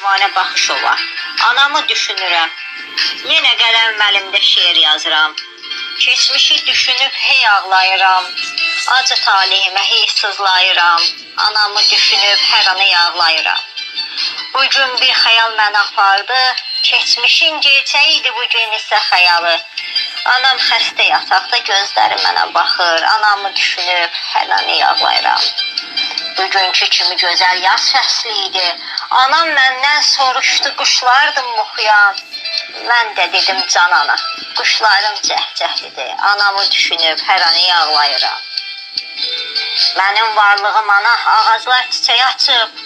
Şahvanə Baxışova. Anamı düşünürəm. Yenə qələm əlimdə şeir yazıram. Keçmişi düşünüb hey ağlayıram. Acı talihimə hey sızlayıram. Anamı düşünüb hər ana yağlayıram. Bugün bir xəyal məni apardı. Keçmişin gerçəyi idi bugün isə xəyalı. Anam xəstə yataqda gözləri mənə baxır. Anamı düşünüb hər ana yağlayıram. Bugünkü kimi gözəl yaz fəsli idi. Anam məndən soruşdu, quşlardım oxuyan. Mən də dedim can ana, quşlarım cəhcəhlidir. Anamı düşünüb hər an ağlayıram. Mənim varlığım ana, ağaclar çiçək açıb.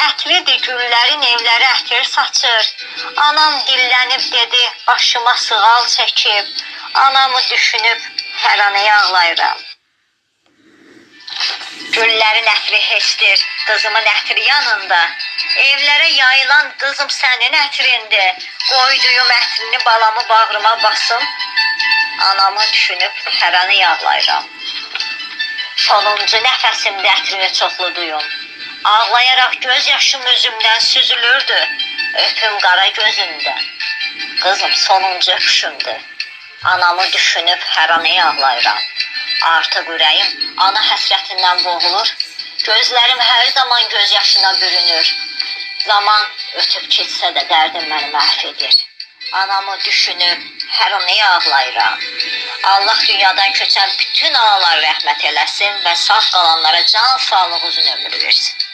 Ətlidir güllərin evləri ətir saçır. Anam dillənib dedi, başıma sığal çəkib. Anamı düşünüb hər an ağlayıram. Güllərin ətri heçdir, qızımın ətri yanında. Evlərə yayılan qızım sənin ətrindir. Qoyduyum ətrini balamı bağrıma basım. Anamı düşünüb hər an ağlayıram. Sonuncu nəfəsimdə ətrini çoxluduyum. Ağlayaraq göz yaşım üzümdən süzülürdü. Öpüm qara gözündən. Qızım sonuncu öpüşümdür. Anamı düşünüb hər an ağlayıram. Artıq ürəyim ana həsrətindən boğulur. Gözlərim hər zaman göz yaşına bürünür. Zaman ötüb keçsə də dərdim məni məhv edir. Anamı düşünüb hər an ağlayıram. Allah dünyadan köçən bütün analar rəhmət eləsin və sağ qalanlara can sağlıq uzun ömür versin.